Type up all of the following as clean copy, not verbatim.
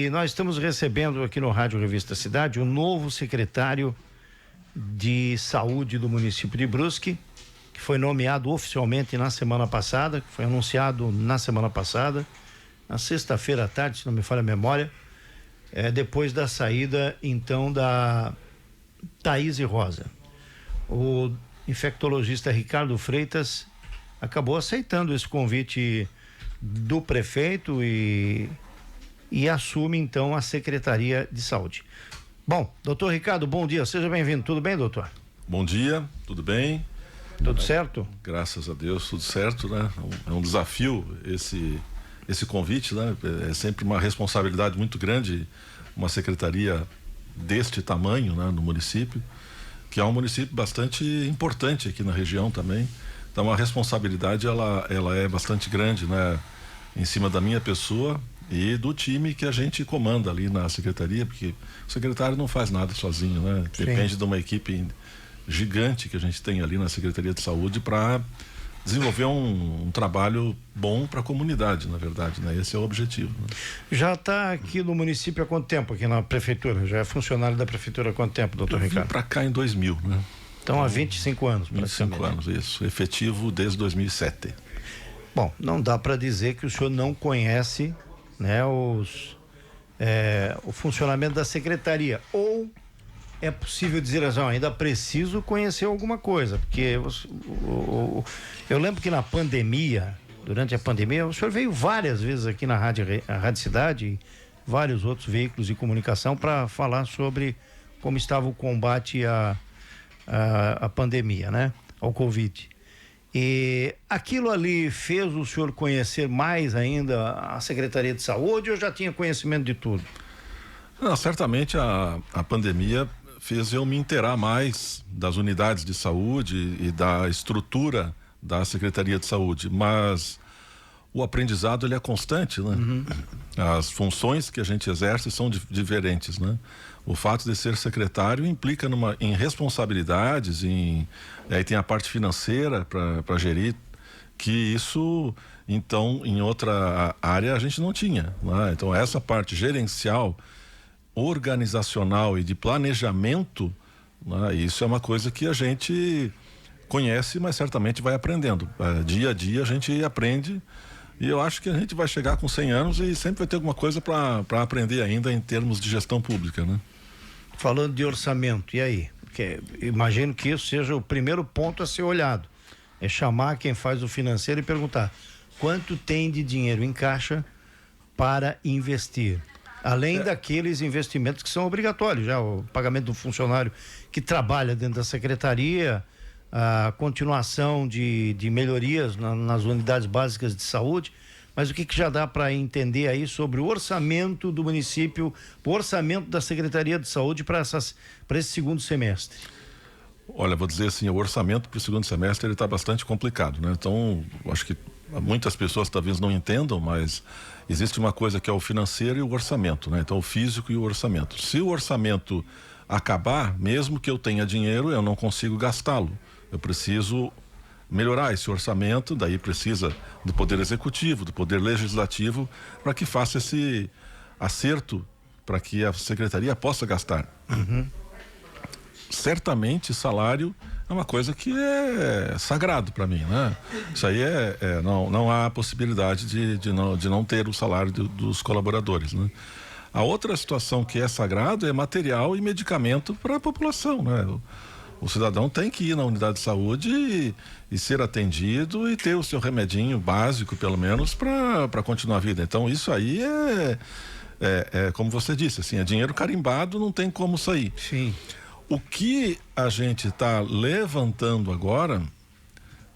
E nós estamos recebendo aqui no Rádio Revista Cidade o novo secretário de Saúde do município de Brusque, que foi nomeado oficialmente na semana passada, que foi anunciado na semana passada, na sexta-feira à tarde, se não me falha a memória, depois da saída então da Thaís Rosa. O infectologista Ricardo Freitas acabou aceitando esse convite do prefeito e assume então a Secretaria de Saúde. Bom, doutor Ricardo, bom dia, seja bem-vindo. Tudo bem, doutor? Bom dia, tudo bem? Tudo certo? Graças a Deus, tudo certo, né? É um desafio esse convite, né? É sempre uma responsabilidade muito grande, uma secretaria deste tamanho, né? No município, que é um município bastante importante aqui na região também. Então a responsabilidade ela é bastante grande, né? Em cima da minha pessoa e do time que a gente comanda ali na secretaria, porque o secretário não faz nada sozinho, né? Sim. Depende de uma equipe gigante que a gente tem ali na Secretaria de Saúde para desenvolver um trabalho bom para a comunidade, na verdade, né? Esse é o objetivo, né? Já está aqui no município há quanto tempo, aqui na prefeitura? Já é funcionário da prefeitura há quanto tempo, doutor Ricardo? Eu vim para cá em 2000, né? Então há 25 anos. 25 anos, isso. Efetivo desde 2007. Bom, não dá para dizer que o senhor não conhece, né, o funcionamento da secretaria, ou é possível dizer assim, ainda preciso conhecer alguma coisa, porque eu lembro que na pandemia, durante a pandemia, o senhor veio várias vezes aqui na Rádio Cidade e vários outros veículos de comunicação para falar sobre como estava o combate à pandemia, né, ao Covid. E aquilo ali fez o senhor conhecer mais ainda a Secretaria de Saúde ou já tinha conhecimento de tudo? Não, certamente a pandemia fez eu me inteirar mais das unidades de saúde e da estrutura da Secretaria de Saúde, mas o aprendizado ele é constante, né? Uhum. As funções que a gente exerce são diferentes, né? O fato de ser secretário implica em responsabilidades, aí tem a parte financeira para gerir, que isso, então, em outra área a gente não tinha, né? Então, essa parte gerencial, organizacional e de planejamento, né? Isso é uma coisa que a gente conhece, mas certamente vai aprendendo. Dia a dia a gente aprende. E eu acho que a gente vai chegar com 100 anos e sempre vai ter alguma coisa para aprender ainda em termos de gestão pública, né? Falando de orçamento, e aí? Porque imagino que isso seja o primeiro ponto a ser olhado. É chamar quem faz o financeiro e perguntar quanto tem de dinheiro em caixa para investir. Além daqueles investimentos que são obrigatórios, já o pagamento do funcionário que trabalha dentro da secretaria, a continuação de melhorias nas unidades básicas de saúde, mas o que já dá para entender aí sobre o orçamento do município, o orçamento da Secretaria de Saúde para esse segundo semestre? Olha, vou dizer assim, o orçamento para o segundo semestre ele está bastante complicado, né? Então, acho que muitas pessoas talvez não entendam, mas existe uma coisa que é o financeiro e o orçamento, né? Então, o físico e o orçamento. Se o orçamento acabar, mesmo que eu tenha dinheiro, eu não consigo gastá-lo. Eu preciso melhorar esse orçamento, daí precisa do Poder Executivo, do Poder Legislativo, para que faça esse acerto, para que a Secretaria possa gastar. Uhum. Certamente salário é uma coisa que é sagrado para mim, né? Isso aí não há possibilidade de não ter o salário dos colaboradores, né? A outra situação que é sagrado é material e medicamento para a população, né? O cidadão tem que ir na unidade de saúde e ser atendido e ter o seu remedinho básico, pelo menos, para continuar a vida. Então, isso aí como você disse, assim, é dinheiro carimbado, não tem como sair. Sim. O que a gente está levantando agora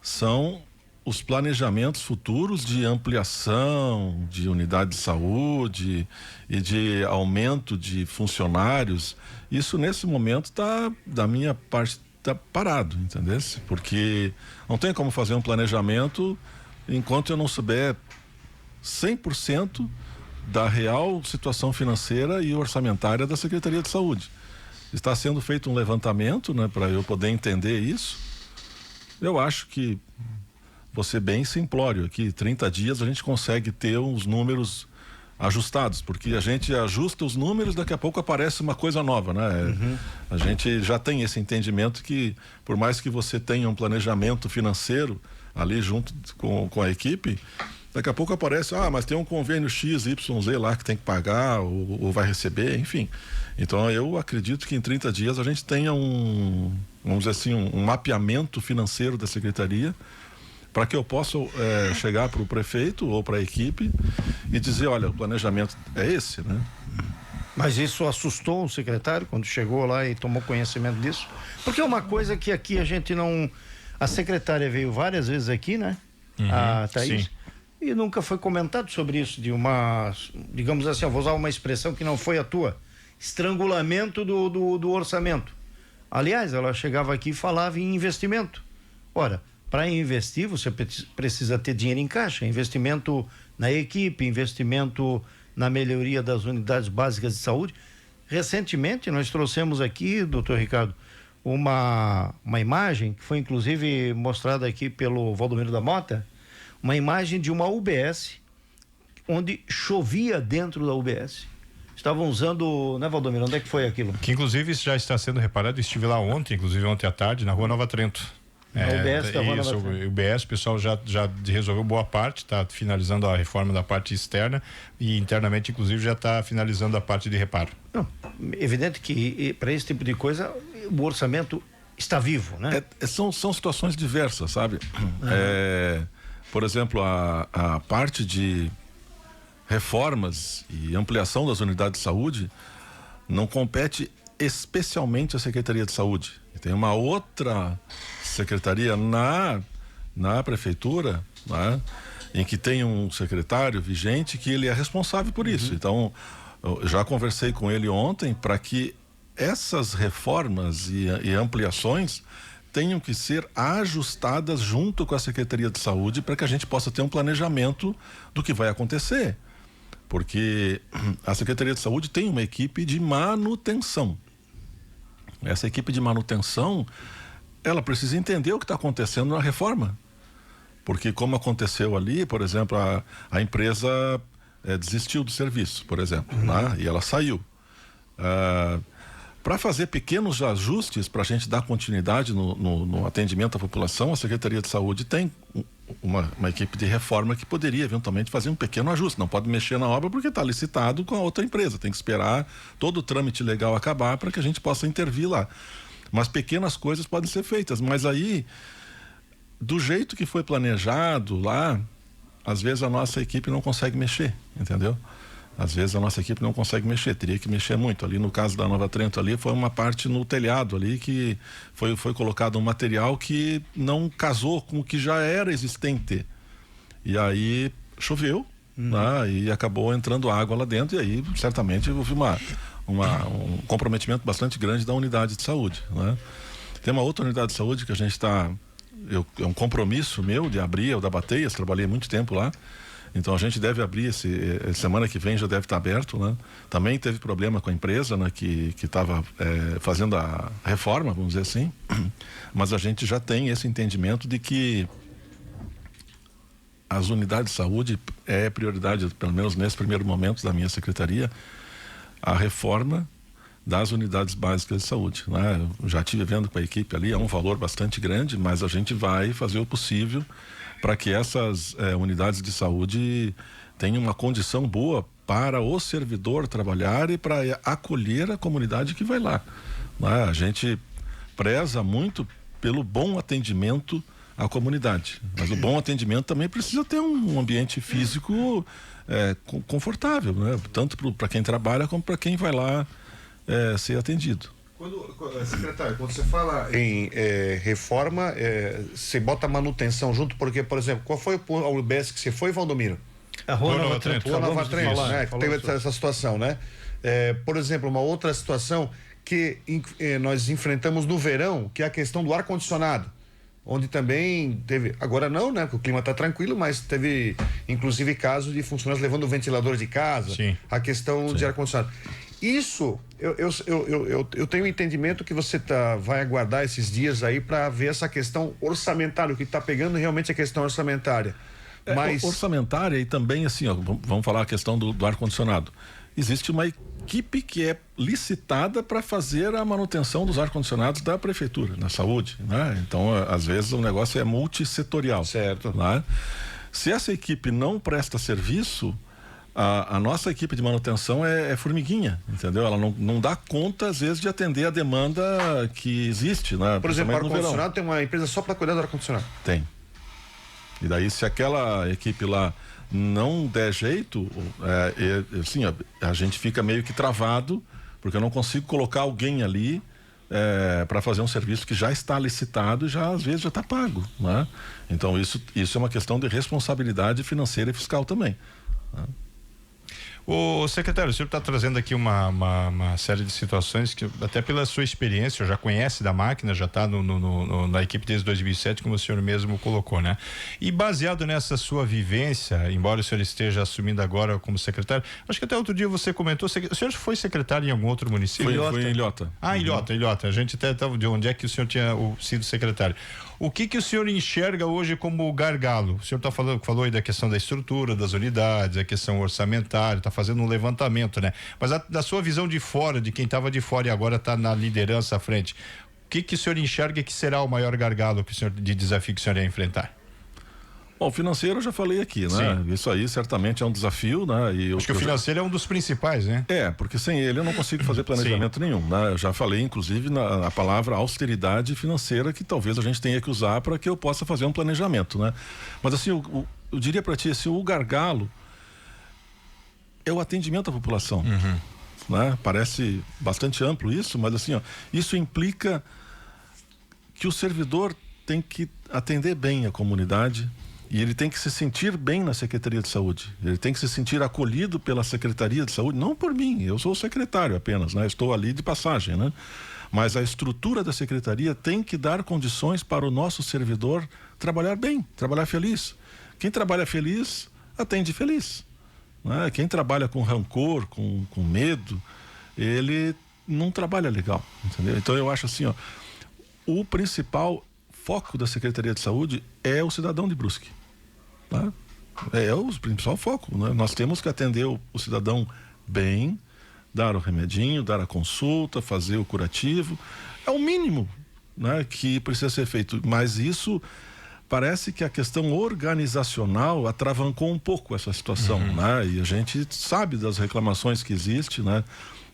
são os planejamentos futuros de ampliação de unidade de saúde e de aumento de funcionários. Isso nesse momento da minha parte, está parado, entendeu? Porque não tem como fazer um planejamento enquanto eu não souber 100% da real situação financeira e orçamentária da Secretaria de Saúde. Está sendo feito um levantamento, né, para eu poder entender isso. Eu acho que, vou ser bem simplório aqui, 30 dias a gente consegue ter uns números ajustados, porque a gente ajusta os números, daqui a pouco aparece uma coisa nova, né? A gente já tem esse entendimento que, por mais que você tenha um planejamento financeiro ali junto com a equipe, daqui a pouco aparece, mas tem um convênio X, Y, Z lá que tem que pagar ou vai receber, enfim. Então eu acredito que em 30 dias a gente tenha vamos dizer assim, um mapeamento financeiro da secretaria, para que eu possa chegar para o prefeito ou para a equipe e dizer, olha, o planejamento é esse, né? Mas isso assustou o secretário quando chegou lá e tomou conhecimento disso? Porque é uma coisa que aqui a gente não... A secretária veio várias vezes aqui, né? A Thaís. Sim. E nunca foi comentado sobre isso, de uma... Digamos assim, eu vou usar uma expressão que não foi a tua. Estrangulamento do orçamento. Aliás, ela chegava aqui e falava em investimento. Ora, para investir, você precisa ter dinheiro em caixa, investimento na equipe, investimento na melhoria das unidades básicas de saúde. Recentemente, nós trouxemos aqui, doutor Ricardo, uma imagem que foi inclusive mostrada aqui pelo Valdomiro da Mota, uma imagem de uma UBS, onde chovia dentro da UBS. Estavam usando, né, Valdomiro? Onde é que foi aquilo? Que inclusive isso já está sendo reparado. Estive lá ontem, inclusive ontem à tarde, na Rua Nova Trento. O UBS, o pessoal já resolveu boa parte, está finalizando a reforma da parte externa e internamente, inclusive, já está finalizando a parte de reparo. Não, evidente que para esse tipo de coisa o orçamento está vivo, né? São situações diversas, sabe? Por exemplo, a parte de reformas e ampliação das unidades de saúde não compete especialmente à Secretaria de Saúde. Tem uma outra secretaria na prefeitura, né, em que tem um secretário vigente que ele é responsável por isso. Então, eu já conversei com ele ontem para que essas reformas e ampliações tenham que ser ajustadas junto com a Secretaria de Saúde para que a gente possa ter um planejamento do que vai acontecer. Porque a Secretaria de Saúde tem uma equipe de manutenção. Essa equipe de manutenção, ela precisa entender o que está acontecendo na reforma. Porque como aconteceu ali, por exemplo, a empresa desistiu do serviço, por exemplo, né? E ela saiu. Para fazer pequenos ajustes, para a gente dar continuidade no atendimento à população, a Secretaria de Saúde tem uma equipe de reforma que poderia eventualmente fazer um pequeno ajuste. Não pode mexer na obra porque está licitado com a outra empresa. Tem que esperar todo o trâmite legal acabar para que a gente possa intervir lá. Mas pequenas coisas podem ser feitas. Mas aí, do jeito que foi planejado lá, às vezes a nossa equipe não consegue mexer, entendeu? Às vezes a nossa equipe não consegue mexer, teria que mexer muito. Ali no caso da Nova Trento, ali foi uma parte no telhado ali que foi colocado um material que não casou com o que já era existente. E aí choveu, e acabou entrando água lá dentro, e aí certamente houve um comprometimento bastante grande da unidade de saúde, né? Tem uma outra unidade de saúde que a gente está... É um compromisso meu de abrir, o da Bateias, trabalhei muito tempo lá. Então a gente deve abrir semana que vem já deve estar aberto, né? Também teve problema com a empresa, né, que estava fazendo a reforma, vamos dizer assim. Mas a gente já tem esse entendimento de que as unidades de saúde é prioridade, pelo menos nesse primeiro momento da minha secretaria, a reforma das unidades básicas de saúde, né? Eu já estive vendo com a equipe ali, é um valor bastante grande, mas a gente vai fazer o possível para que essas unidades de saúde tenham uma condição boa para o servidor trabalhar e para acolher a comunidade que vai lá, né? A gente preza muito pelo bom atendimento à comunidade, mas o bom atendimento também precisa ter um ambiente físico confortável, né? Tanto para quem trabalha como para quem vai lá ser atendido. Secretário, quando você fala em reforma, você bota manutenção junto, porque, por exemplo, qual foi a UBS que você foi, Valdomiro? A Rua Nova Trento. Rua Nova Trento, né? Que teve essa situação, né? Por exemplo, uma outra situação que nós enfrentamos no verão, que é a questão do ar-condicionado, onde também teve, agora não, né? Porque o clima está tranquilo, mas teve, inclusive, casos de funcionários levando o ventilador de casa. Sim. A questão de ar-condicionado. Isso, eu tenho o entendimento que você vai aguardar esses dias aí para ver essa questão orçamentária, o que está pegando realmente a questão orçamentária. Mas orçamentária e também assim, ó, vamos falar a questão do ar-condicionado. Existe uma equipe que é licitada para fazer a manutenção dos ar-condicionados da prefeitura, na saúde, né? Então, às vezes o negócio é multissetorial. Certo. Né? Se essa equipe não presta serviço, a nossa equipe de manutenção é formiguinha, entendeu? Ela não dá conta, às vezes, de atender a demanda que existe, né? Por exemplo, o ar-condicionado tem uma empresa só para cuidar do ar-condicionado. Tem. E daí, se aquela equipe lá não der jeito, assim, a gente fica meio que travado, porque eu não consigo colocar alguém ali para fazer um serviço que já está licitado e já, às vezes, já está pago, né? Então, isso é uma questão de responsabilidade financeira e fiscal também, né? O secretário, o senhor está trazendo aqui uma série de situações que, até pela sua experiência, já conhece da máquina, já está na equipe desde 2007, como o senhor mesmo colocou, né? E baseado nessa sua vivência, embora o senhor esteja assumindo agora como secretário, acho que até outro dia você comentou, o senhor foi secretário em algum outro município? Foi em Ilhota. Ah, Ilhota. A gente até estava de onde é que o senhor tinha sido secretário. O que o senhor enxerga hoje como gargalo? O senhor falou aí da questão da estrutura das unidades, a questão orçamentária, está fazendo um levantamento, né? Mas da sua visão de fora, de quem estava de fora e agora está na liderança à frente, o que o senhor enxerga que será o maior gargalo de desafio que o senhor ia enfrentar? Bom, o financeiro eu já falei aqui, né? Sim. Isso aí certamente é um desafio, né? Acho que o financeiro é um dos principais, né? Porque sem ele eu não consigo fazer planejamento nenhum, né? Eu já falei, inclusive, na palavra austeridade financeira, que talvez a gente tenha que usar para que eu possa fazer um planejamento, né? Mas assim, eu diria para ti, assim, o gargalo é o atendimento à população, né? Parece bastante amplo isso, mas assim, ó, isso implica que o servidor tem que atender bem a comunidade, e ele tem que se sentir bem na Secretaria de Saúde. Ele tem que se sentir acolhido pela Secretaria de Saúde, não por mim, eu sou o secretário apenas, né? Estou ali de passagem, né? Mas a estrutura da Secretaria tem que dar condições para o nosso servidor trabalhar bem, trabalhar feliz. Quem trabalha feliz, atende feliz, né? Quem trabalha com rancor, com medo, ele não trabalha legal, entendeu? Então eu acho assim, ó, o principal foco da Secretaria de Saúde é o cidadão de Brusque. Tá? É o principal foco, né? Nós temos que atender o cidadão bem, dar o remedinho, dar a consulta, fazer o curativo. É o mínimo, né, que precisa ser feito. Mas isso parece que a questão organizacional atravancou um pouco essa situação, né? E a gente sabe das reclamações que existem, né?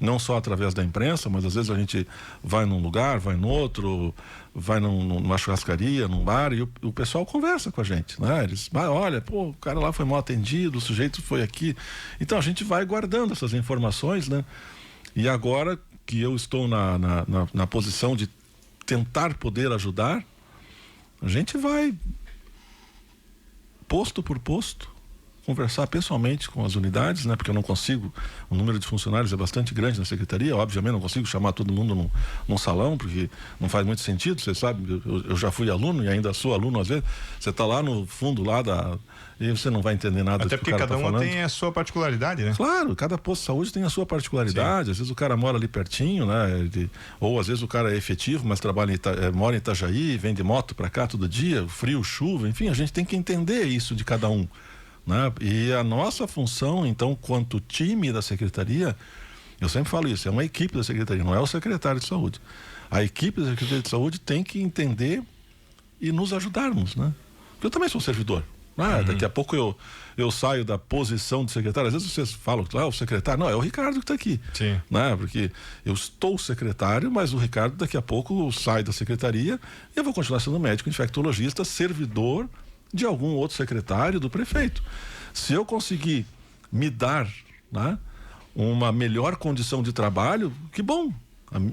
Não só através da imprensa, mas às vezes a gente vai num lugar, vai no outro, vai numa churrascaria, num bar, e o pessoal conversa com a gente, né? Eles, olha, o cara lá foi mal atendido, o sujeito foi aqui. Então a gente vai guardando essas informações, né? E agora que eu estou na posição de tentar poder ajudar, a gente vai posto por posto conversar pessoalmente com as unidades, né? Porque eu não consigo, o número de funcionários é bastante grande na secretaria, obviamente não consigo chamar todo mundo num salão, porque não faz muito sentido, você sabe, eu já fui aluno e ainda sou aluno às vezes, você está lá no fundo lá e você não vai entender nada do que o cara tá falando. Até porque cada um tem a sua particularidade, né? Claro, cada posto de saúde tem a sua particularidade. Sim. Às vezes o cara mora ali pertinho, né? Ou às vezes o cara é efetivo, mas mora em Itajaí, vem de moto para cá todo dia, frio, chuva, enfim, a gente tem que entender isso de cada um, né? E a nossa função, então, quanto time da secretaria, eu sempre falo isso, é uma equipe da secretaria, não é o secretário de saúde. A equipe da secretaria de saúde tem que entender e nos ajudarmos, né? Porque eu também sou servidor. Daqui a pouco eu saio da posição de secretário. Às vezes vocês falam, o secretário. Não, é o Ricardo que está aqui. Sim. Né? Porque eu estou secretário, mas o Ricardo daqui a pouco sai da secretaria e eu vou continuar sendo médico infectologista, servidor de algum outro secretário do prefeito. Se eu conseguir me dar, né, uma melhor condição de trabalho, que bom.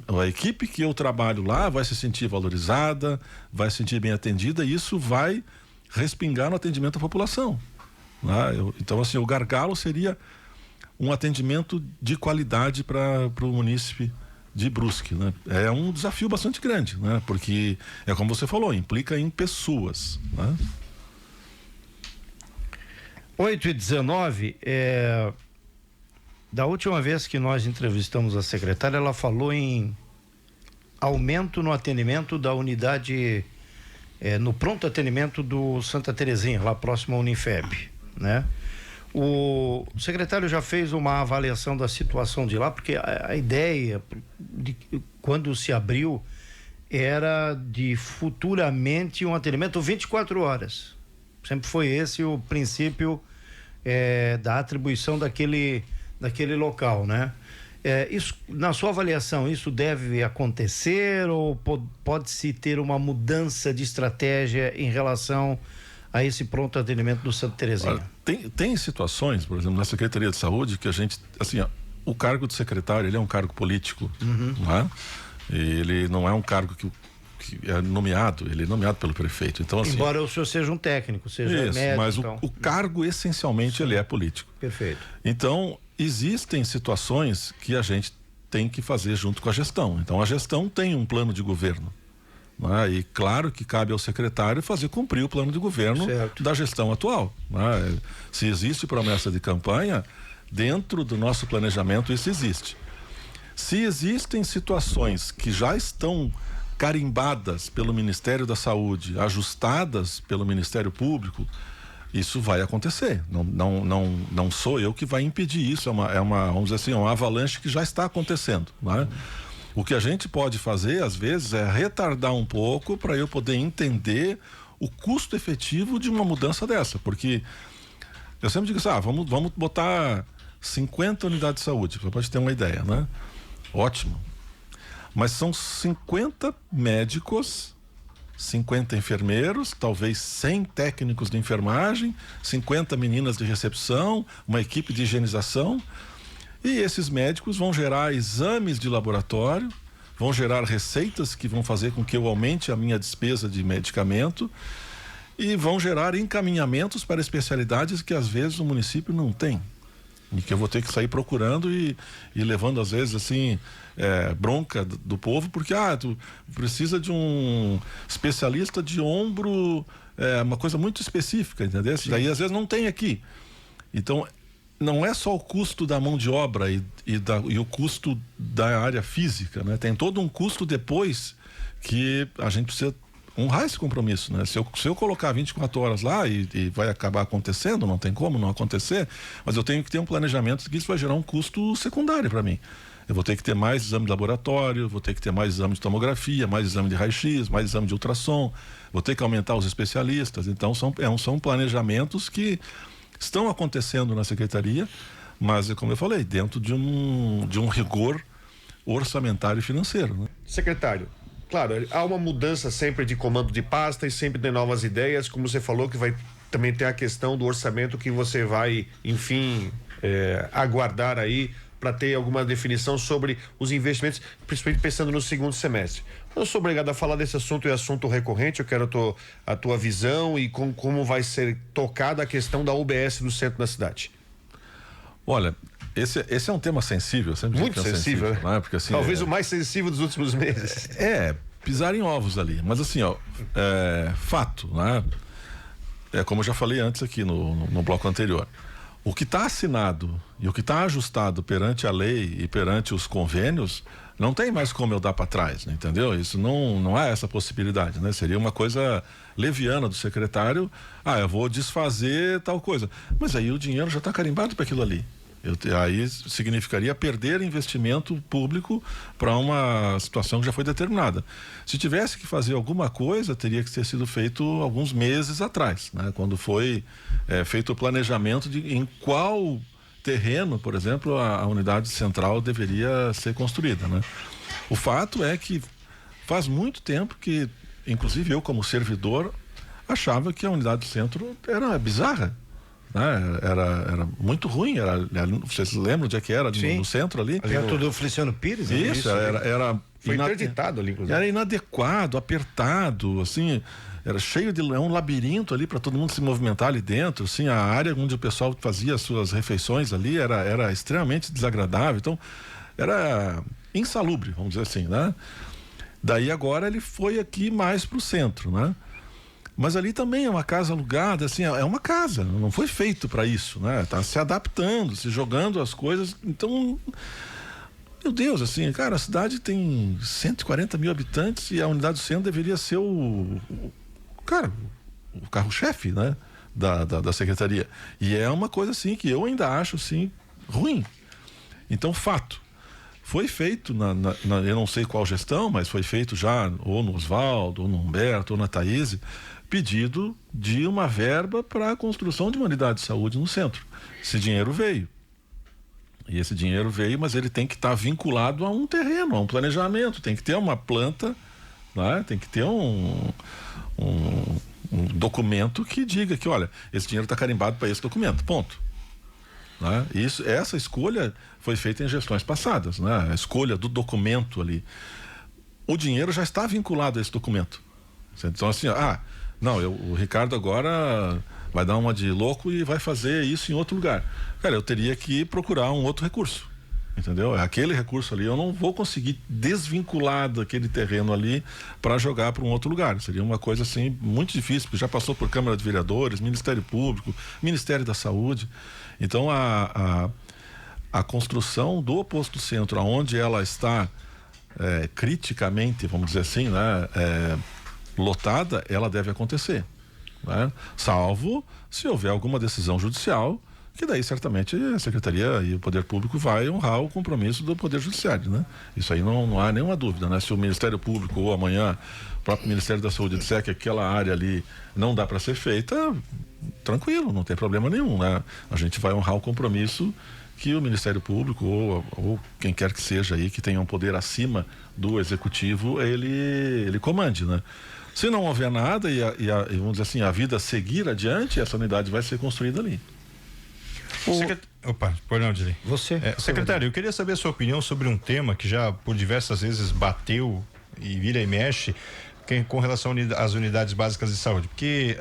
A equipe que eu trabalho lá vai se sentir valorizada, vai se sentir bem atendida, e isso vai respingar no atendimento à população, né? Então, assim, o gargalo seria um atendimento de qualidade para o munícipe de Brusque, né? É um desafio bastante grande, né? Porque é como você falou, implica em pessoas, né? 8h19, da última vez que nós entrevistamos a secretária, ela falou em aumento no atendimento da unidade no pronto atendimento do Santa Terezinha, lá próximo ao Unifeb, né? O secretário já fez uma avaliação da situação de lá, porque a ideia de quando se abriu era de futuramente um atendimento 24 horas. Sempre foi esse o princípio da atribuição daquele local, né? Isso, na sua avaliação, isso deve acontecer ou pode-se ter uma mudança de estratégia em relação a esse pronto atendimento do Santa Terezinha? Olha, tem situações, por exemplo, na Secretaria de Saúde, que a gente, assim, o cargo de secretário, ele é um cargo político, né? Ele não é um cargo que é nomeado, ele é nomeado pelo prefeito. Então, assim, embora o senhor seja um técnico, seja médico, mas então... o cargo essencialmente ele é político. Perfeito. Então, existem situações que a gente tem que fazer junto com a gestão. Então, a gestão tem um plano de governo, né? E claro que cabe ao secretário fazer cumprir o plano de governo da gestão atual, né? Se existe promessa de campanha, dentro do nosso planejamento isso existe. Se existem situações que já estão carimbadas pelo Ministério da Saúde, ajustadas pelo Ministério Público, isso vai acontecer. Não sou eu que vai impedir isso. Vamos dizer assim, uma avalanche que já está acontecendo, né? O que a gente pode fazer, às vezes, é retardar um pouco para eu poder entender o custo efetivo de uma mudança dessa, porque eu sempre digo assim, vamos botar 50 unidades de saúde, para você ter uma ideia, né? Ótimo. Mas são 50 médicos, 50 enfermeiros, talvez 100 técnicos de enfermagem, 50 meninas de recepção, uma equipe de higienização. E esses médicos vão gerar exames de laboratório, vão gerar receitas que vão fazer com que eu aumente a minha despesa de medicamento e vão gerar encaminhamentos para especialidades que às vezes o município não tem. E que eu vou ter que sair procurando e levando às vezes assim bronca do povo, porque tu precisa de um especialista de ombro, uma coisa muito específica, entendeu? Daí às vezes não tem aqui. Então não é só o custo da mão de obra e o custo da área física, né? Tem todo um custo depois que a gente precisa honrar esse compromisso, né? Se eu colocar 24 horas lá e vai acabar acontecendo, não tem como não acontecer, mas eu tenho que ter um planejamento que isso vai gerar um custo secundário para mim. Eu vou ter que ter mais exame de laboratório, vou ter que ter mais exame de tomografia, mais exame de raio-x, mais exame de ultrassom, vou ter que aumentar os especialistas. Então são planejamentos que estão acontecendo na secretaria, mas como eu falei, dentro de um rigor orçamentário e financeiro, né? Secretário, claro, há uma mudança sempre de comando de pasta e sempre tem novas ideias, como você falou, que vai também ter a questão do orçamento que você vai, enfim, aguardar aí para ter alguma definição sobre os investimentos, principalmente pensando no segundo semestre. Eu sou obrigado a falar desse assunto, é assunto recorrente, eu quero a tua visão e como vai ser tocada a questão da UBS no centro da cidade. Olha, esse é um tema sensível, sempre muito sensível, né? Porque, assim, talvez o mais sensível dos últimos meses. Pisar em ovos ali, mas assim, fato, né? Como eu já falei antes aqui no bloco anterior, o que está assinado e o que está ajustado perante a lei e perante os convênios, não tem mais como eu dar para trás, né? Entendeu? Isso não há essa possibilidade, né? Seria uma coisa leviana do secretário, eu vou desfazer tal coisa, mas aí o dinheiro já está carimbado para aquilo ali. Aí significaria perder investimento público para uma situação que já foi determinada. Se tivesse que fazer alguma coisa, teria que ter sido feito alguns meses atrás, né? Quando foi feito o planejamento de em qual terreno, por exemplo, a unidade central deveria ser construída, né? O fato é que faz muito tempo que, inclusive eu como servidor, achava que a unidade do centro era bizarra. Era muito ruim, vocês lembram onde é que era? No centro ali? Perto do Feliciano Pires? Isso, era foi interditado ali, inclusive. Era inadequado, apertado, assim, era cheio de um labirinto ali para todo mundo se movimentar ali dentro, assim, a área onde o pessoal fazia as suas refeições ali era extremamente desagradável, então era insalubre, vamos dizer assim, né? Daí agora ele foi aqui mais pro centro, né? Mas ali também é uma casa alugada, assim, é uma casa, não foi feito para isso, né? Tá se adaptando, se jogando as coisas, então, meu Deus, assim, cara, a cidade tem 140 mil habitantes e a unidade do centro deveria ser o cara, o carro-chefe, né? Da secretaria. E é uma coisa assim que eu ainda acho assim ruim. Então, fato. Foi feito, eu não sei qual gestão, mas foi feito já ou no Oswaldo, ou no Humberto, ou na Thaís, pedido de uma verba para a construção de uma unidade de saúde no centro. Esse dinheiro veio. E esse dinheiro veio, mas ele tem que estar vinculado a um terreno, a um planejamento, tem que ter uma planta, né? Tem que ter um documento que diga que, olha, esse dinheiro está carimbado para esse documento, ponto. Né? Essa escolha foi feita em gestões passadas, né? A escolha do documento ali. O dinheiro já está vinculado a esse documento. Então, assim, o Ricardo agora vai dar uma de louco e vai fazer isso em outro lugar. Cara, eu teria que procurar um outro recurso, entendeu? Aquele recurso ali eu não vou conseguir desvincular daquele terreno ali para jogar para um outro lugar. Seria uma coisa assim muito difícil, porque já passou por Câmara de Vereadores, Ministério Público, Ministério da Saúde. Então a construção do posto centro, onde ela está criticamente, vamos dizer assim, né, lotada, ela deve acontecer, né? Salvo se houver alguma decisão judicial, que daí certamente a Secretaria e o Poder Público vai honrar o compromisso do Poder Judiciário, né? Isso aí não há nenhuma dúvida, né? Se o Ministério Público ou amanhã o próprio Ministério da Saúde disser que aquela área ali não dá para ser feita, tranquilo, não tem problema nenhum, né? A gente vai honrar o compromisso que o Ministério Público ou quem quer que seja aí que tenha um poder acima do Executivo, ele comande, né? Se não houver nada e vamos dizer assim, a vida seguir adiante, essa unidade vai ser construída ali. Opa, pode não, Dilei. Você. Secretário, eu queria saber a sua opinião sobre um tema que já por diversas vezes bateu e vira e mexe com relação às unidades básicas de saúde. Porque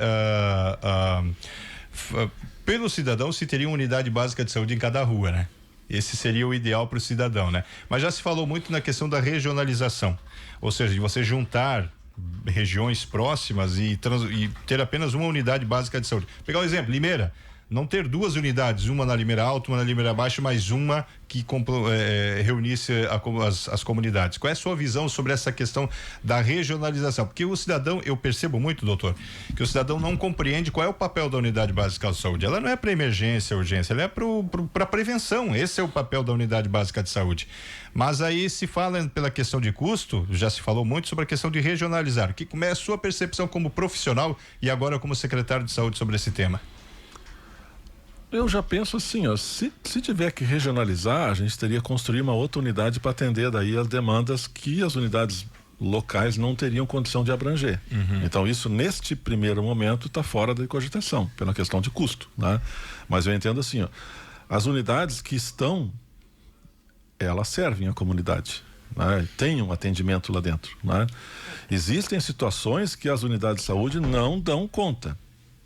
pelo cidadão se teria uma unidade básica de saúde em cada rua, né? Esse seria o ideal para o cidadão, né? Mas já se falou muito na questão da regionalização, ou seja, de você juntar regiões próximas e ter apenas uma unidade básica de saúde. Pegar um exemplo, Limeira, não ter duas unidades, uma na Limeira Alto, uma na Limeira Baixo, mas uma que reunisse as comunidades. Qual é a sua visão sobre essa questão da regionalização? Porque o cidadão, eu percebo muito, doutor, que o cidadão não compreende qual é o papel da unidade básica de saúde. Ela não é para emergência, urgência, ela é para prevenção. Esse é o papel da unidade básica de saúde. Mas aí se fala pela questão de custo, já se falou muito sobre a questão de regionalizar. Como é a sua percepção como profissional e agora como secretário de saúde sobre esse tema? Eu já penso assim, ó, se tiver que regionalizar, a gente teria que construir uma outra unidade para atender daí as demandas que as unidades locais não teriam condição de abranger. Uhum. Então isso, neste primeiro momento, está fora da cogitação, pela questão de custo, né? Mas eu entendo assim, ó, as unidades que estão, elas servem à comunidade, né? Tem um atendimento lá dentro, né? Existem situações que as unidades de saúde não dão conta,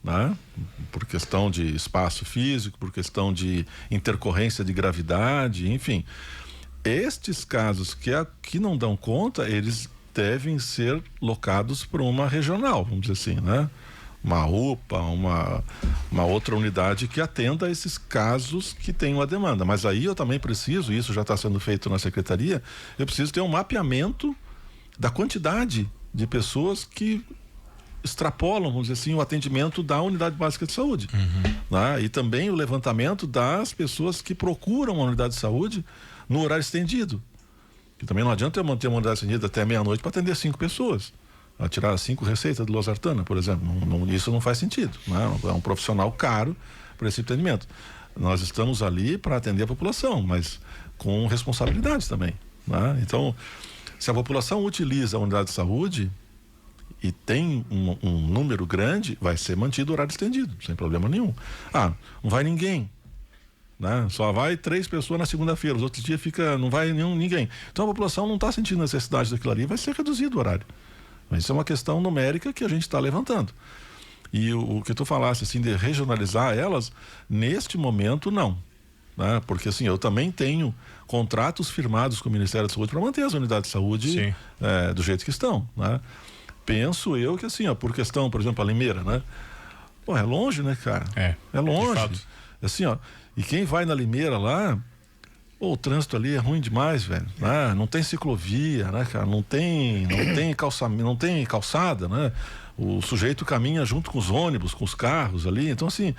né? Por questão de espaço físico, por questão de intercorrência de gravidade, enfim. Estes casos que não dão conta, eles devem ser locados para uma regional, vamos dizer assim, né? Uma UPA, uma outra unidade que atenda a esses casos que tem uma demanda. Mas aí eu também preciso, isso já está sendo feito na secretaria, eu preciso ter um mapeamento da quantidade de pessoas que extrapolam, vamos dizer assim, o atendimento da unidade básica de saúde. Uhum. Né? E também o levantamento das pessoas que procuram uma unidade de saúde no horário estendido. Que também não adianta eu manter uma unidade estendida até meia-noite para atender 5 pessoas. A tirar 5 receitas de losartana, por exemplo. Isso não faz sentido. Né? É um profissional caro para esse atendimento. Nós estamos ali para atender a população, mas com responsabilidade também. Né? Então, se a população utiliza a unidade de saúde e tem um número grande, vai ser mantido o horário estendido, sem problema nenhum. Não vai ninguém, né? Só vai 3 pessoas na segunda-feira, os outros dias não vai ninguém. Então a população não está sentindo necessidade daquilo ali, vai ser reduzido o horário. Mas isso é uma questão numérica que a gente está levantando. E o que tu falaste, assim, de regionalizar elas, neste momento, não. Né? Porque, assim, eu também tenho contratos firmados com o Ministério da Saúde para manter as unidades de saúde do jeito que estão, né? Penso eu que assim, ó, por questão, por exemplo, a Limeira, né? Pô, é longe, né, cara? É longe. Assim, ó, e quem vai na Limeira lá, o trânsito ali é ruim demais, velho, né? Não tem ciclovia, né, cara? Não tem calçada, né? O sujeito caminha junto com os ônibus, com os carros ali. Então, assim,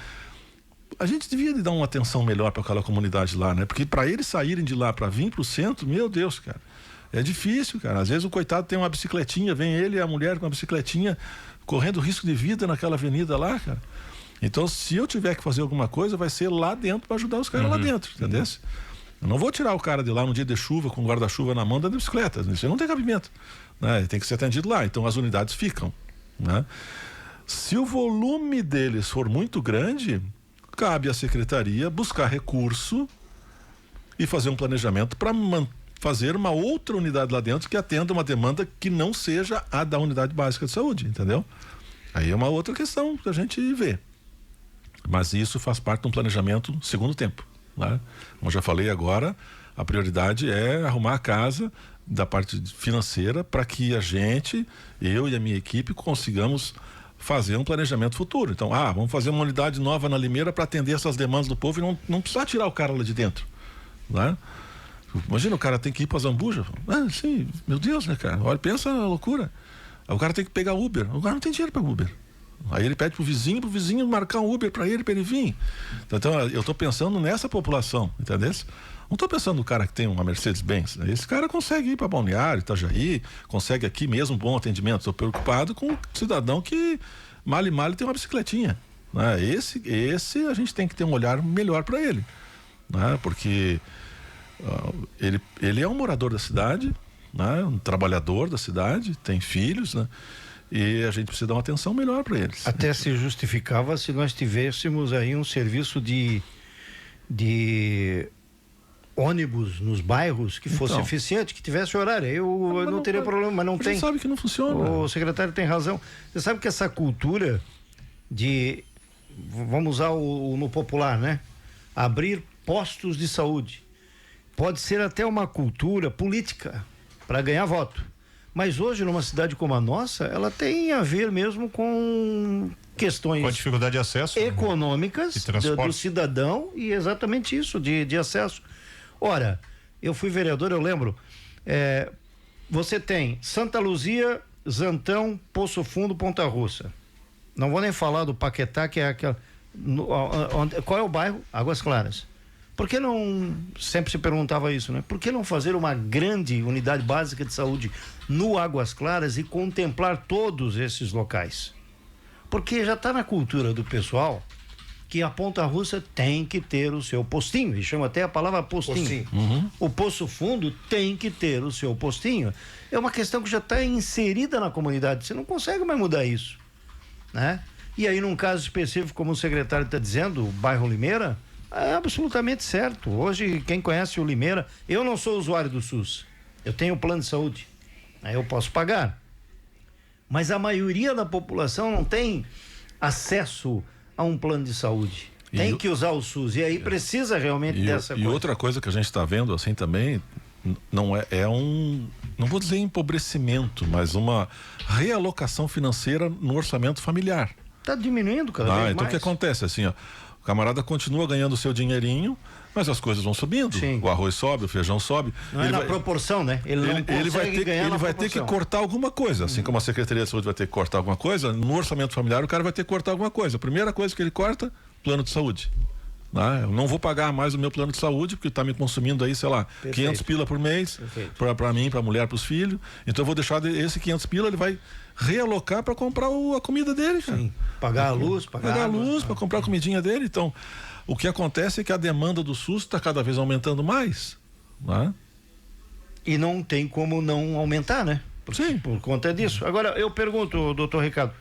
a gente devia dar uma atenção melhor para aquela comunidade lá, né? Porque para eles saírem de lá para vir para o centro, meu Deus, cara, é difícil, cara. Às vezes o coitado tem uma bicicletinha, vem ele e a mulher com uma bicicletinha correndo risco de vida naquela avenida lá, cara. Então, se eu tiver que fazer alguma coisa, vai ser lá dentro para ajudar os caras lá dentro, entendeu? Eu não vou tirar o cara de lá num dia de chuva com o guarda-chuva na mão da bicicleta. Isso não tem cabimento, né? Tem que ser atendido lá. Então as unidades ficam, né? Se o volume deles for muito grande, cabe à secretaria buscar recurso e fazer um planejamento para fazer uma outra unidade lá dentro que atenda uma demanda que não seja a da unidade básica de saúde, entendeu? Aí é uma outra questão que a gente vê. Mas isso faz parte de um planejamento segundo tempo, né? Como eu já falei agora, a prioridade é arrumar a casa da parte financeira para que a gente, eu e a minha equipe, consigamos fazer um planejamento futuro. Então, vamos fazer uma unidade nova na Limeira para atender essas demandas do povo e não precisar tirar o cara lá de dentro, né? Imagina, o cara tem que ir para Zambuja. Sim, meu Deus, né, cara? Olha, pensa na loucura. O cara tem que pegar Uber. O cara não tem dinheiro para Uber. Aí ele pede pro vizinho marcar um Uber para ele vir. Então eu tô pensando nessa população, entendeu? Não tô pensando no cara que tem uma Mercedes-Benz. Esse cara consegue ir para Balneário, Itajaí, consegue aqui mesmo um bom atendimento. Estou preocupado com o cidadão que mal tem uma bicicletinha, né? Esse a gente tem que ter um olhar melhor para ele, né? Porque ele é um morador da cidade, né? Um trabalhador da cidade, tem filhos, né? E a gente precisa dar uma atenção melhor para eles. Até se justificava se nós tivéssemos aí um serviço de ônibus nos bairros que fosse eficiente, que tivesse horário. Eu não teria problema, mas não tem. Você sabe que não funciona. O secretário tem razão. Você sabe que essa cultura de, vamos usar no popular, né? Abrir postos de saúde. Pode ser até uma cultura política para ganhar voto. Mas hoje, numa cidade como a nossa, ela tem a ver mesmo com questões... Com dificuldade de acesso. Econômicas do cidadão e exatamente isso, de acesso. Ora, eu fui vereador, eu lembro, você tem Santa Luzia, Zantão, Poço Fundo, Ponta Russa. Não vou nem falar do Paquetá, que é aquela... qual é o bairro? Águas Claras. Por que não, sempre se perguntava isso, né? Por que não fazer uma grande unidade básica de saúde no Águas Claras e contemplar todos esses locais? Porque já está na cultura do pessoal que a Ponta Russa tem que ter o seu postinho, e chama até a palavra postinho. O Poço Fundo tem que ter o seu postinho. É uma questão que já está inserida na comunidade, você não consegue mais mudar isso, né? E aí, num caso específico, como o secretário está dizendo, o bairro Limeira, é absolutamente certo. Hoje, quem conhece o Limeira, eu não sou usuário do SUS, eu tenho plano de saúde, aí eu posso pagar, mas a maioria da população não tem acesso a um plano de saúde, tem que usar o SUS, e aí precisa realmente dessa coisa. E outra coisa que a gente está vendo assim também, não não vou dizer empobrecimento, mas uma realocação financeira no orçamento familiar. Está diminuindo cada vez mais. Então o que acontece assim, ó, o camarada continua ganhando o seu dinheirinho, mas as coisas vão subindo. Sim. O arroz sobe, o feijão sobe. Não é na proporção, né? Ele vai ter que cortar alguma coisa. Assim como a Secretaria de Saúde vai ter que cortar alguma coisa, no orçamento familiar o cara vai ter que cortar alguma coisa. A primeira coisa que ele corta, plano de saúde. Eu não vou pagar mais o meu plano de saúde, porque está me consumindo aí, sei lá, 500 pila por mês, para mim, para a mulher, para os filhos. Então eu vou deixar esse 500 pila, ele vai realocar para comprar a comida dele. Sim. Pagar a luz, pagar a luz, para comprar a comidinha dele. Então, o que acontece é que a demanda do SUS está cada vez aumentando mais, né? E não tem como não aumentar, né? Sim. Por conta disso. Agora, eu pergunto, doutor Ricardo,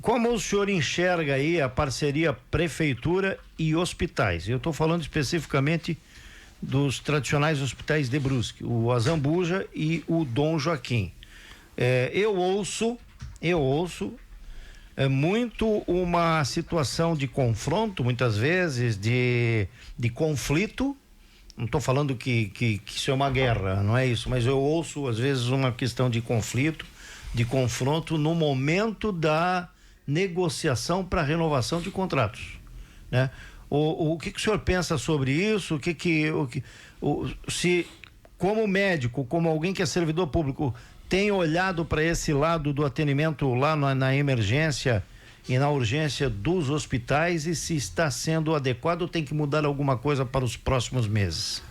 como o senhor enxerga aí a parceria prefeitura e hospitais? Eu estou falando especificamente dos tradicionais hospitais de Brusque, o Azambuja e o Dom Joaquim. Eu ouço muito uma situação de confronto, muitas vezes, de conflito. Não estou falando que isso é uma guerra, não é isso, mas eu ouço, às vezes, uma questão de conflito, de confronto no momento da negociação para renovação de contratos, né? O que o senhor pensa sobre isso? se como médico, como alguém que é servidor público, tem olhado para esse lado do atendimento lá na emergência e na urgência dos hospitais, e se está sendo adequado ou tem que mudar alguma coisa para os próximos meses?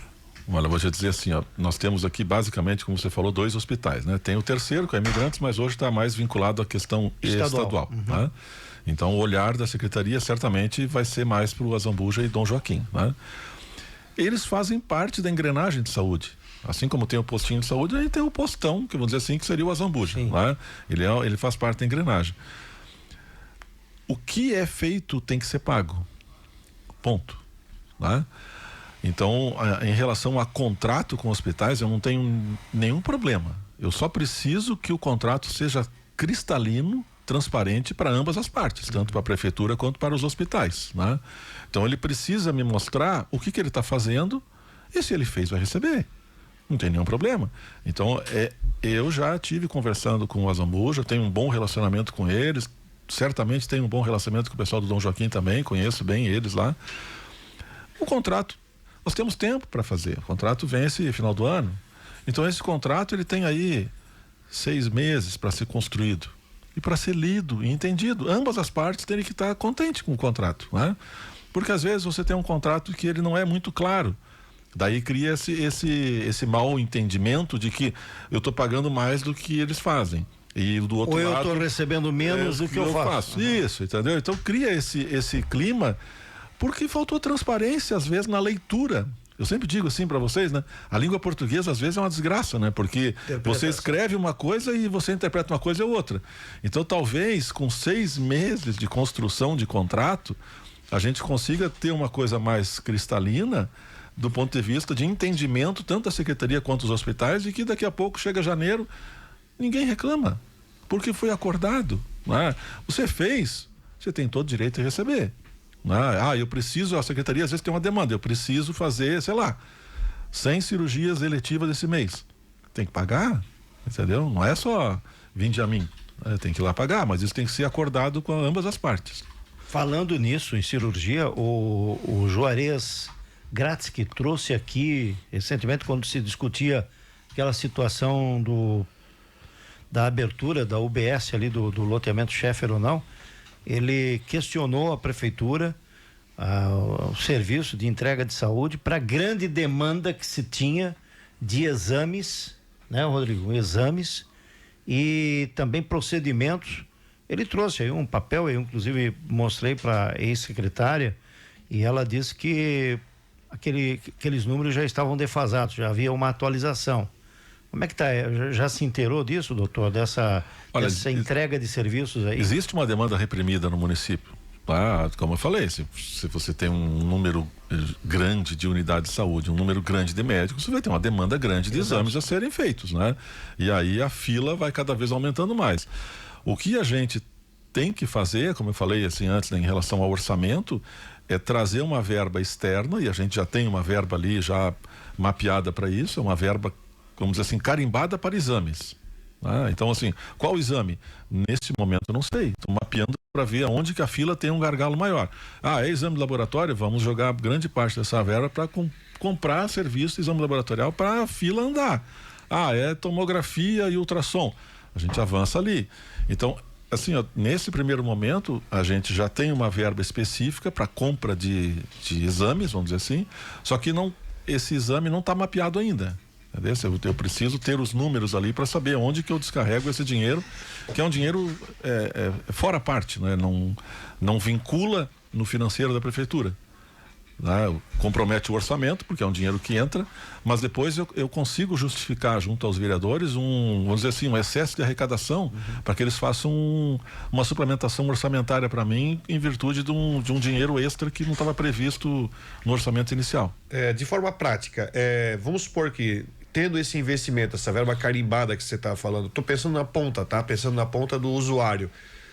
Olha, eu vou te dizer assim, ó, nós temos aqui basicamente, como você falou, 2 hospitais, né? Tem o terceiro, que é Imigrantes, mas hoje está mais vinculado à questão estadual, né? Então, o olhar da Secretaria certamente vai ser mais para o Azambuja e Dom Joaquim, né? Eles fazem parte da engrenagem de saúde. Assim como tem o postinho de saúde, aí tem o postão, que vamos dizer assim, que seria o Azambuja, né? Ele faz parte da engrenagem. O que é feito tem que ser pago. Ponto. Né? Então, em relação a contrato com hospitais, eu não tenho nenhum problema. Eu só preciso que o contrato seja cristalino, transparente para ambas as partes, tanto para a prefeitura quanto para os hospitais, né? Então, ele precisa me mostrar o que ele está fazendo, e se ele fez, vai receber. Não tem nenhum problema. Então, eu já estive conversando com o Azambuja, tenho um bom relacionamento com eles, certamente tenho um bom relacionamento com o pessoal do Dom Joaquim também, conheço bem eles lá. O contrato, nós temos tempo para fazer. O contrato vence final do ano. Então, esse contrato, ele tem aí 6 meses para ser construído e para ser lido e entendido. Ambas as partes têm que estar contentes com o contrato, né? Porque às vezes você tem um contrato que ele não é muito claro. Daí cria esse mal entendimento de que eu estou pagando mais do que eles fazem. E do outro lado, ou eu estou recebendo menos do que eu faço. Isso, entendeu? Então cria esse clima, porque faltou transparência às vezes na leitura. Eu sempre digo assim para vocês, né? A língua portuguesa às vezes é uma desgraça, né? Porque você escreve uma coisa e você interpreta uma coisa e outra. Então talvez com 6 meses de construção de contrato, a gente consiga ter uma coisa mais cristalina do ponto de vista de entendimento, tanto da Secretaria quanto dos hospitais, e que daqui a pouco chega janeiro, ninguém reclama, porque foi acordado, né? Você fez, você tem todo o direito de receber, né? Eu preciso, a Secretaria às vezes tem uma demanda, eu preciso fazer, sei lá, 100 cirurgias eletivas esse mês, tem que pagar, entendeu? Não é só vinde a mim, tem que ir lá pagar, mas isso tem que ser acordado com ambas as partes. Falando nisso, em cirurgia, o Juarez Gratzky trouxe aqui recentemente, quando se discutia aquela situação da abertura da UBS ali do loteamento Schaeffer ou não, ele questionou a prefeitura, o serviço de entrega de saúde, para a grande demanda que se tinha de exames, né, Rodrigo? Exames e também procedimentos. Ele trouxe aí um papel, eu inclusive mostrei para a ex-secretária, e ela disse que aqueles números já estavam defasados, já havia uma atualização. Como é que está? Já se inteirou disso, doutor? Dessa entrega de serviços aí? Existe uma demanda reprimida no município. Como eu falei, se você tem um número grande de unidades de saúde, um número grande de médicos, você vai ter uma demanda grande de exames a serem feitos, né? E aí a fila vai cada vez aumentando mais. O que a gente tem que fazer, como eu falei assim antes, né, em relação ao orçamento, é trazer uma verba externa, e a gente já tem uma verba ali já mapeada para isso, é uma verba, vamos dizer assim, carimbada para exames. Então, assim, qual exame? Neste momento eu não sei, estou mapeando para ver aonde que a fila tem um gargalo maior. É exame de laboratório, vamos jogar grande parte dessa verba para comprar serviço de exame laboratorial para a fila andar. É tomografia e ultrassom, a gente avança ali. Então, assim, nesse primeiro momento, a gente já tem uma verba específica para compra de exames, vamos dizer assim, só que esse exame não está mapeado ainda. Entendeu? Eu preciso ter os números ali para saber onde que eu descarrego esse dinheiro, que é um dinheiro fora parte, né? Não vincula no financeiro da prefeitura. Compromete o orçamento, porque é um dinheiro que entra, mas depois eu consigo justificar junto aos vereadores vamos dizer assim, um excesso de arrecadação, para que eles façam uma suplementação orçamentária para mim, em virtude de um dinheiro extra que não estava previsto no orçamento inicial. De forma prática, vamos supor que, tendo esse investimento, essa verba carimbada que você está falando, estou pensando na ponta, tá? Pensando na ponta do usuário.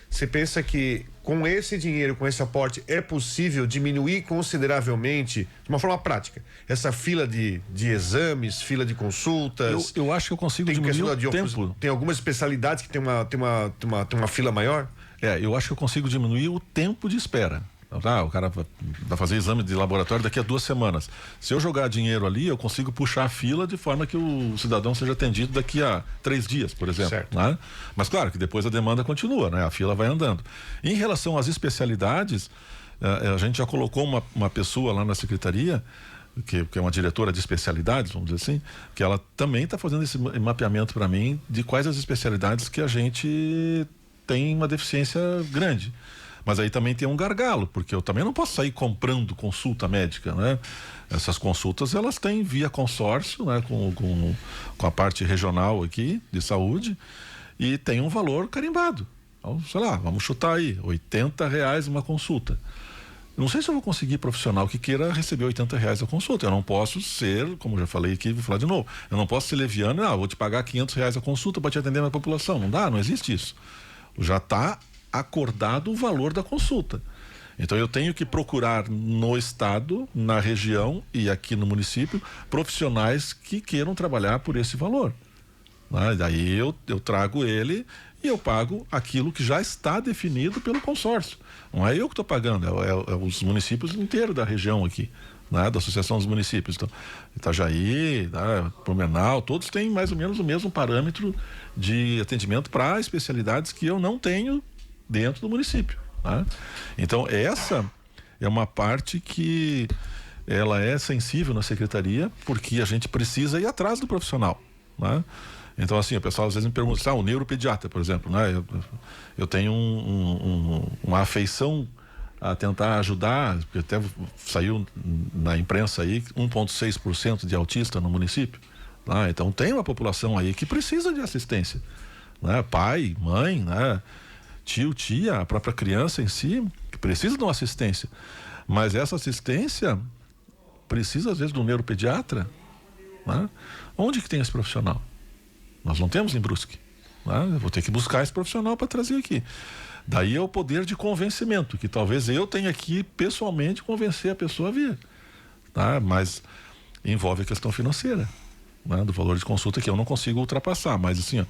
Você pensa que com esse dinheiro, com esse aporte, é possível diminuir consideravelmente, de uma forma prática, essa fila de exames, fila de consultas? Eu acho que eu consigo diminuir o tempo. Tem algumas especialidades que tem uma fila maior? Eu acho que eu consigo diminuir o tempo de espera. O cara vai fazer exame de laboratório daqui a 2 semanas. Se eu jogar dinheiro ali, eu consigo puxar a fila de forma que o cidadão seja atendido daqui a 3 dias, por exemplo. Né? Mas claro que depois a demanda continua, né? A fila vai andando. Em relação às especialidades, a gente já colocou uma pessoa lá na secretaria, que é uma diretora de especialidades, vamos dizer assim, que ela também está fazendo esse mapeamento para mim de quais as especialidades que a gente tem uma deficiência grande. Mas aí também tem um gargalo, porque eu também não posso sair comprando consulta médica, né? Essas consultas, elas têm via consórcio, né? Com a parte regional aqui de saúde, e tem um valor carimbado. Então, sei lá, vamos chutar aí, R$80 uma consulta. Não sei se eu vou conseguir profissional que queira receber R$80 a consulta. Eu não posso ser, como já falei aqui, vou falar de novo, eu não posso ser leviano, vou te pagar R$500 a consulta para te atender na população. Não dá, não existe isso. Já está acordado o valor da consulta. Então eu tenho que procurar no estado, na região e aqui no município, profissionais que queiram trabalhar por esse valor. Daí eu trago ele e eu pago aquilo que já está definido pelo consórcio. Não é eu que estou pagando, é os municípios inteiros da região aqui, né? Da Associação dos Municípios. Então, Itajaí, Blumenau, todos têm mais ou menos o mesmo parâmetro de atendimento para especialidades que eu não tenho dentro do município. Né? Então, essa é uma parte que ela é sensível na secretaria, porque a gente precisa ir atrás do profissional. Né? Então, assim, o pessoal às vezes me pergunta, o neuropediatra, por exemplo, né? Eu tenho uma afeição a tentar ajudar, porque até saiu na imprensa aí 1,6% de autista no município. Né? Então, tem uma população aí que precisa de assistência. Né? Pai, mãe, né? Tio, tia, a própria criança em si, que precisa de uma assistência. Mas essa assistência precisa, às vezes, do neuropediatra. Né? Onde que tem esse profissional? Nós não temos em Brusque. Né? Eu vou ter que buscar esse profissional para trazer aqui. Daí é o poder de convencimento, que talvez eu tenha que pessoalmente convencer a pessoa a vir. Tá? Mas envolve a questão financeira, né? Do valor de consulta, que eu não consigo ultrapassar. Mas assim,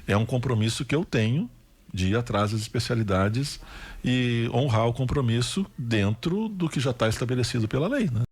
é um compromisso que eu tenho de ir atrás das especialidades e honrar o compromisso dentro do que já está estabelecido pela lei, né?